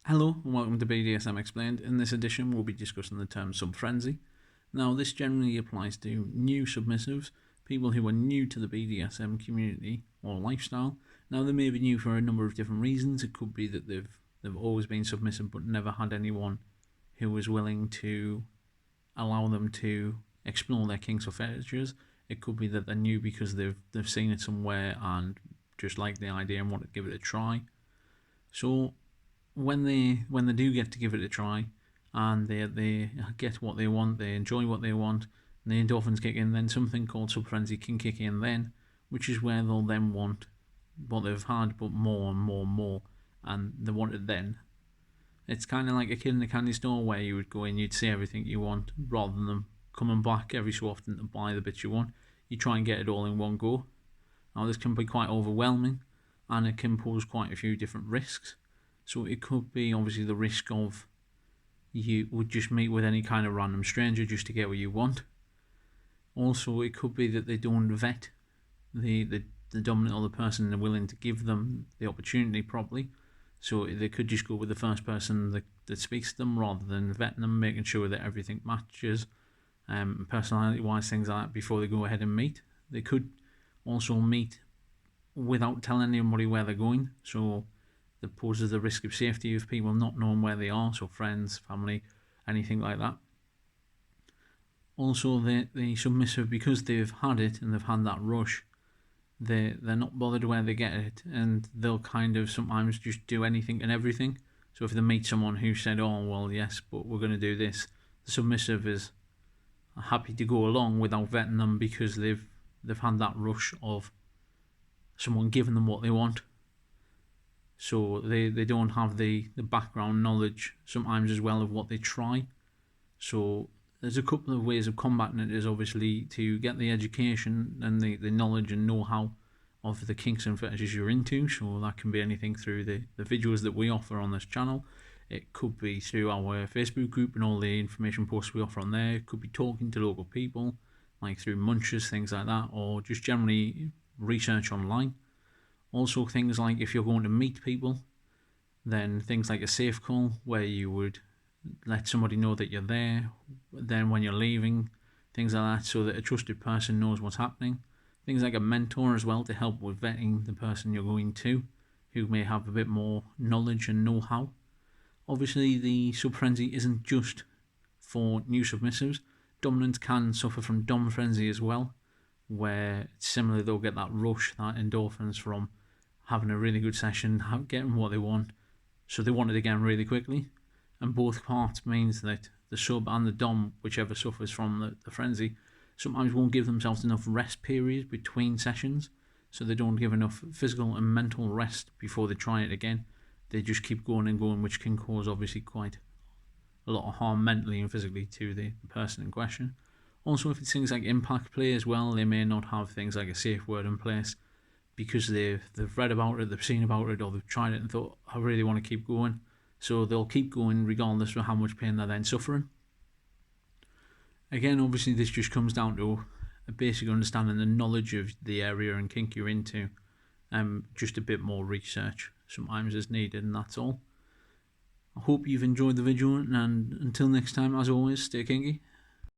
Hello and welcome to BDSM Explained. In this edition we'll be discussing the term sub-frenzy. Now this generally applies to new submissives, people who are new to the BDSM community or lifestyle. Now they may be new for a number of different reasons. It could be that they've always been submissive but never had anyone who was willing to allow them to explore their kinks or fetishes. It could be that they're new because they've seen it somewhere and just like the idea and want to give it a try. So when they do get to give it a try and they get what they want, they enjoy what they want, and the endorphins kick in, then something called sub-frenzy can kick in then, which is where they'll then want what they've had but more and more and more, and they want it then. It's kind of like a kid in a candy store where you would go in, you'd see everything you want, rather than them coming back every so often to buy the bits you want. You try and get it all in one go. Now this can be quite overwhelming and it can pose quite a few different risks. So it could be obviously the risk of you would just meet with any kind of random stranger just to get what you want. Also, it could be that they don't vet the dominant or the person they're willing to give them the opportunity properly. So they could just go with the first person that speaks to them rather than vetting them, making sure that everything matches, personality-wise, things like that, before they go ahead and meet. They could also meet without telling anybody where they're going. So that poses the risk of safety of people not knowing where they are, so friends, family, anything like that. Also, the submissive, because they've had it and they've had that rush, they're not bothered where they get it, and they'll kind of sometimes just do anything and everything. So if they meet someone who said, oh, well, yes, but we're going to do this, the submissive is happy to go along without vetting them because they've had that rush of someone giving them what they want. So they don't have the background knowledge sometimes as well of what they try. So there's a couple of ways of combating it. Is obviously to get the education and the knowledge and know-how of the kinks and fetishes you're into. So that can be anything through the videos that we offer on this channel. It could be through our Facebook group and all the information posts we offer on there. It could be talking to local people, like through munches, things like that, or just generally research online. Also things like if you're going to meet people, then things like a safe call where you would let somebody know that you're there, then when you're leaving, things like that, so that a trusted person knows what's happening. Things like a mentor as well to help with vetting the person you're going to, who may have a bit more knowledge and know-how. Obviously the sub-frenzy isn't just for new submissives. Dominants can suffer from dom frenzy as well, where similarly they'll get that rush, that endorphins from having a really good session, getting what they want, so they want it again really quickly. And both parts means that the sub and the dom, whichever suffers from the frenzy, sometimes won't give themselves enough rest periods between sessions, so they don't give enough physical and mental rest before they try it again. They just keep going and going, which can cause obviously quite a lot of harm mentally and physically to the person in question. Also, if it's things like impact play as well, they may not have things like a safe word in place because they've read about it, they've seen about it, or they've tried it and thought, I really want to keep going. So they'll keep going regardless of how much pain they're then suffering. Again, obviously this just comes down to a basic understanding the knowledge of the area and kink you're into. Just a bit more research sometimes is needed, and that's all. I hope you've enjoyed the video, and until next time, as always, stay kinky.